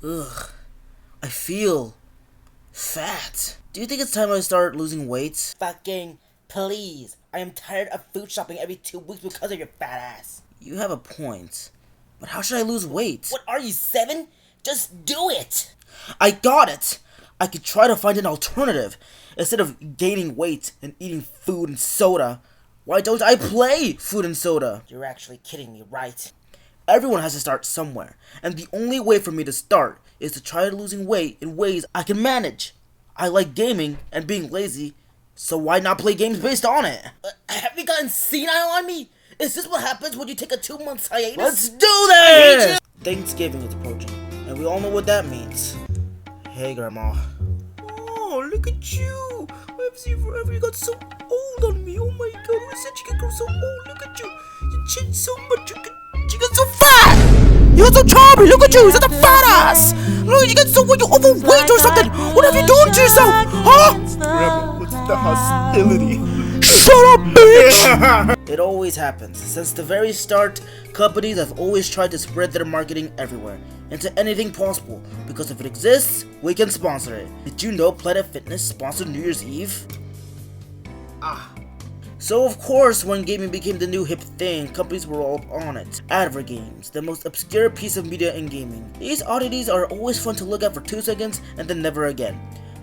Ugh, I feel fat. Do you think it's time I start losing weight? Fucking please. I am tired of food shopping every 2 weeks because of your fat ass. You have a point. But how should I lose weight? What are you, 7? Just do it! I got it! I could try to find an alternative. Instead of gaining weight and eating food and soda, why don't I play food and soda? You're actually kidding me, right? Everyone has to start somewhere, and the only way for me to start is to try losing weight in ways I can manage. I like gaming and being lazy, so why not play games based on it? Have you gotten senile on me? Is this what happens when you take a 2-month hiatus? Let's do this! Thanksgiving is approaching, and we all know what that means. Hey, Grandma. Oh, look at you! I haven't seen you forever. You got so old on me. Oh my god, who said you could grow so old? Look at you. You changed so much. You got so fat! You got so chubby. Look at you. You're such a fat ass. Look, you got so what? You overweight or something. What have you done to yourself? Huh? Grandma, what's the hostility? Shut up, bitch! It always happens. Since the very start, companies have always tried to spread their marketing everywhere, into anything possible, because if it exists, we can sponsor it. Did you know Planet Fitness sponsored New Year's Eve? So of course, when gaming became the new hip thing, companies were all on it. Advergames, the most obscure piece of media in gaming. These oddities are always fun to look at for 2 seconds, and then never again.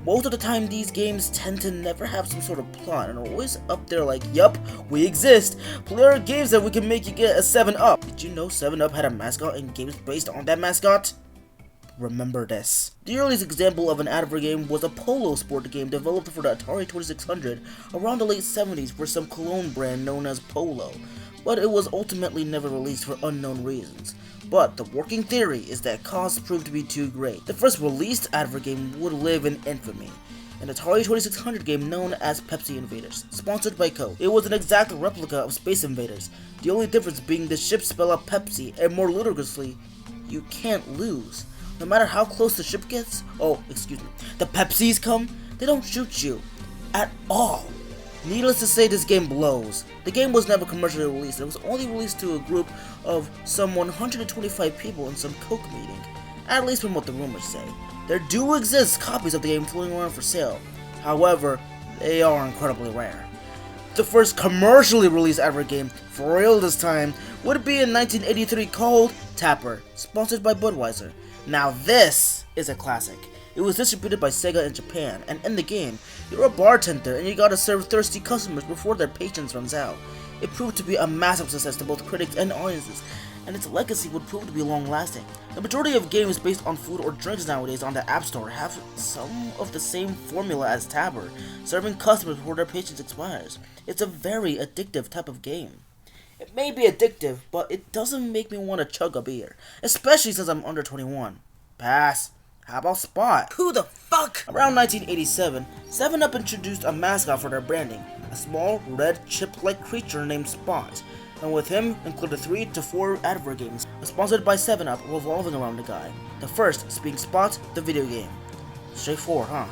Most of the time, these games tend to never have some sort of plot and are always up there like, yup, we exist. Play our games that we can make you get a 7-Up. Did you know 7-Up had a mascot and games based on that mascot? Remember this. The earliest example of an Advergame was a polo sport game developed for the Atari 2600 around the late 70s for some cologne brand known as Polo, but it was ultimately never released for unknown reasons. But the working theory is that costs proved to be too great. The first released Advergame would live in infamy, an Atari 2600 game known as Pepsi Invaders, sponsored by Coke. It was an exact replica of Space Invaders, the only difference being the ships spell out Pepsi, and more ludicrously, you can't lose. No matter how close the ship gets, the Pepsis come, they don't shoot you. At all. Needless to say, this game blows. The game was never commercially released. It was only released to a group of some 125 people in some Coke meeting. At least from what the rumors say. There do exist copies of the game floating around for sale. However, they are incredibly rare. The first commercially released Advergame, for real this time, would be in 1983 called Tapper, sponsored by Budweiser. Now this is a classic. It was distributed by Sega in Japan, and in the game, you're a bartender and you gotta serve thirsty customers before their patience runs out. It proved to be a massive success to both critics and audiences, and its legacy would prove to be long-lasting. The majority of games based on food or drinks nowadays on the App Store have some of the same formula as Tapper, serving customers before their patience expires. It's a very addictive type of game. It may be addictive, but it doesn't make me want to chug a beer, especially since I'm under 21. Pass. How about Spot? Who the fuck? Around 1987, 7-Up introduced a mascot for their branding, a small, red, chip-like creature named Spot, and with him included 3 to 4 Advergames, sponsored by 7-Up, revolving around the guy. The first being Spot, the video game. Straightforward, huh?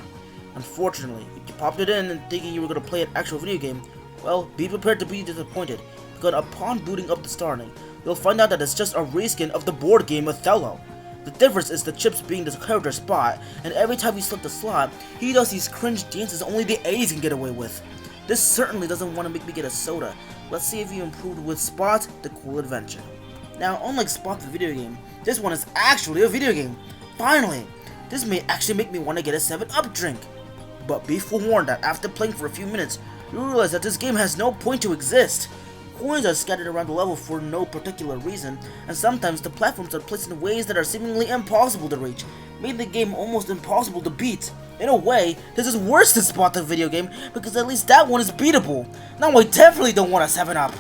Unfortunately, if you popped it in and thinking you were going to play an actual video game, well, be prepared to be disappointed, because upon booting up the starting, you'll find out that it's just a reskin of the board game Othello. The difference is the chips being the character Spot, and every time you select the slot, he does these cringe dances only the 80s can get away with. This certainly doesn't want to make me get a soda. Let's see if you improved with Spot, the Cool Adventure. Now, unlike Spot the video game, this one is actually a video game. Finally! This may actually make me want to get a 7-Up drink. But be forewarned that after playing for a few minutes, you'll realize that this game has no point to exist. Coins are scattered around the level for no particular reason, and sometimes the platforms are placed in ways that are seemingly impossible to reach, making the game almost impossible to beat. In a way, this is worse than Spot the video game, because at least that one is beatable. Now I definitely don't want a 7-Up.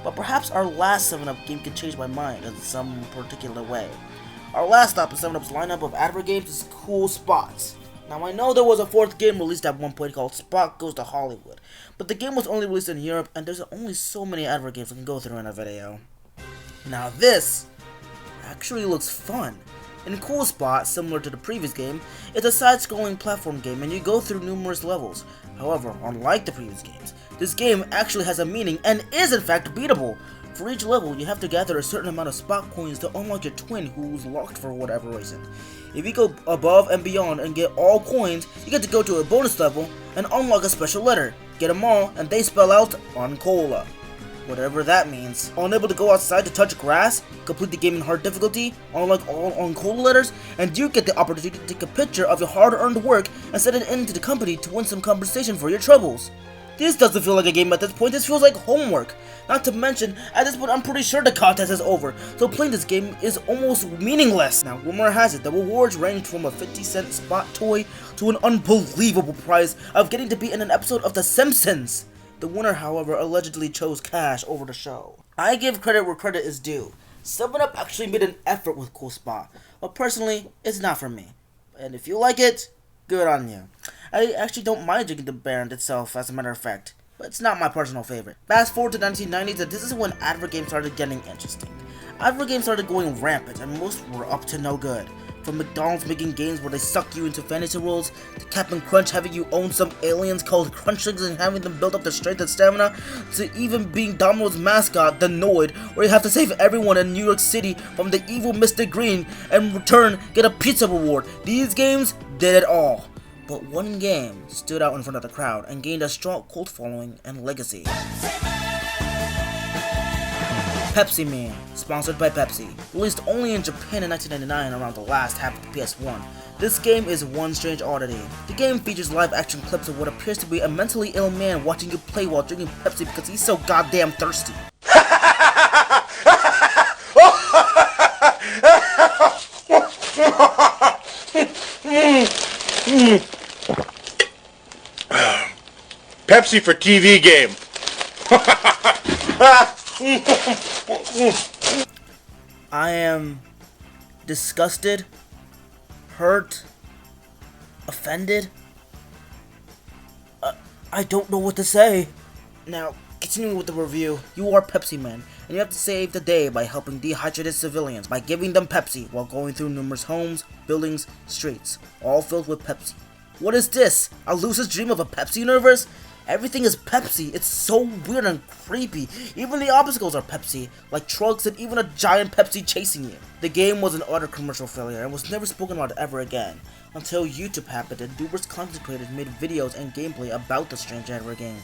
But perhaps our last 7-Up game can change my mind in some particular way. Our last stop in 7-Up's lineup of Advergames is Cool Spots. Now I know there was a 4th game released at one point called Spot Goes to Hollywood, but the game was only released in Europe and there's only so many Advergames I can go through in a video. Now this actually looks fun. In Cool Spot, similar to the previous game, it's a side-scrolling platform game and you go through numerous levels. However, unlike the previous games, this game actually has a meaning and is in fact beatable. For each level, you have to gather a certain amount of spot coins to unlock your twin who's locked for whatever reason. If you go above and beyond and get all coins, you get to go to a bonus level and unlock a special letter. Get them all, and they spell out Oncola. Whatever that means. Unable to go outside to touch grass, complete the game in hard difficulty, unlock all Oncola letters, and you get the opportunity to take a picture of your hard-earned work and send it into the company to win some compensation for your troubles. This doesn't feel like a game at this point, this feels like homework. Not to mention, at this point I'm pretty sure the contest is over, so playing this game is almost meaningless. Now, rumor has it, the rewards range from a 50-cent spot toy to an unbelievable prize of getting to be in an episode of The Simpsons. The winner, however, allegedly chose cash over the show. I give credit where credit is due. 7-Up actually made an effort with Cool Spot, but personally, it's not for me. And if you like it, good on you. I actually don't mind drinking the brand itself, as a matter of fact, but it's not my personal favorite. Fast forward to 1990s, and this is when Advergames started getting interesting. Advergames started going rampant, and most were up to no good. From McDonald's making games where they suck you into fantasy worlds, to Captain Crunch having you own some aliens called Crunchligs and having them build up their strength and stamina, to even being Domino's mascot, the Noid, where you have to save everyone in New York City from the evil Mr. Green and in return get a pizza reward. These games did it all. But one game stood out in front of the crowd and gained a strong cult following and legacy. Pepsi Man, sponsored by Pepsi. Released only in Japan in 1999 around the last half of the PS1. This game is one strange oddity. The game features live action clips of what appears to be a mentally ill man watching you play while drinking Pepsi because he's so goddamn thirsty. Pepsi for TV game. I am disgusted, hurt, offended. I don't know what to say. Now, continuing with the review, you are Pepsi Man, and you have to save the day by helping dehydrated civilians by giving them Pepsi while going through numerous homes, buildings, streets, all filled with Pepsi. What is this? A lucid dream of a Pepsi universe? Everything is Pepsi. It's so weird and creepy. Even the obstacles are Pepsi, like trucks and even a giant Pepsi chasing you. The game was an utter commercial failure and was never spoken about ever again, until YouTube happened and numerous content creators made videos and gameplay about the strange advert game.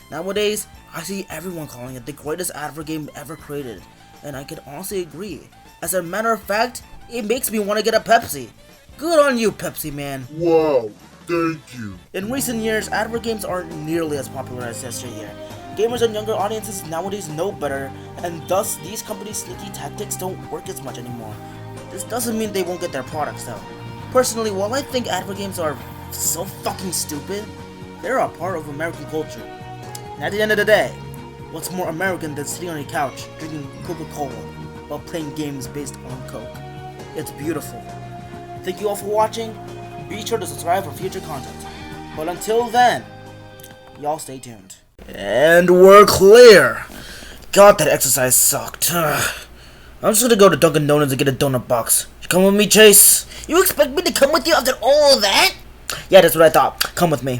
Nowadays, I see everyone calling it the greatest advert game ever created, and I can honestly agree. As a matter of fact, it makes me want to get a Pepsi. Good on you, Pepsi Man. Wow, thank you. In recent years, advert games aren't nearly as popular as yesteryear. Gamers and younger audiences nowadays know better, and thus these companies' sneaky tactics don't work as much anymore. This doesn't mean they won't get their products though. Personally, while I think advert games are so fucking stupid, they're a part of American culture. And at the end of the day, what's more American than sitting on a couch, drinking Coca-Cola, while playing games based on Coke? It's beautiful. Thank you all for watching. Be sure to subscribe for future content. But until then, y'all stay tuned. And we're clear. God, that exercise sucked. I'm just gonna go to Dunkin' Donuts and get a donut box. You come with me, Chase? You expect me to come with you after all that? Yeah, that's what I thought. Come with me.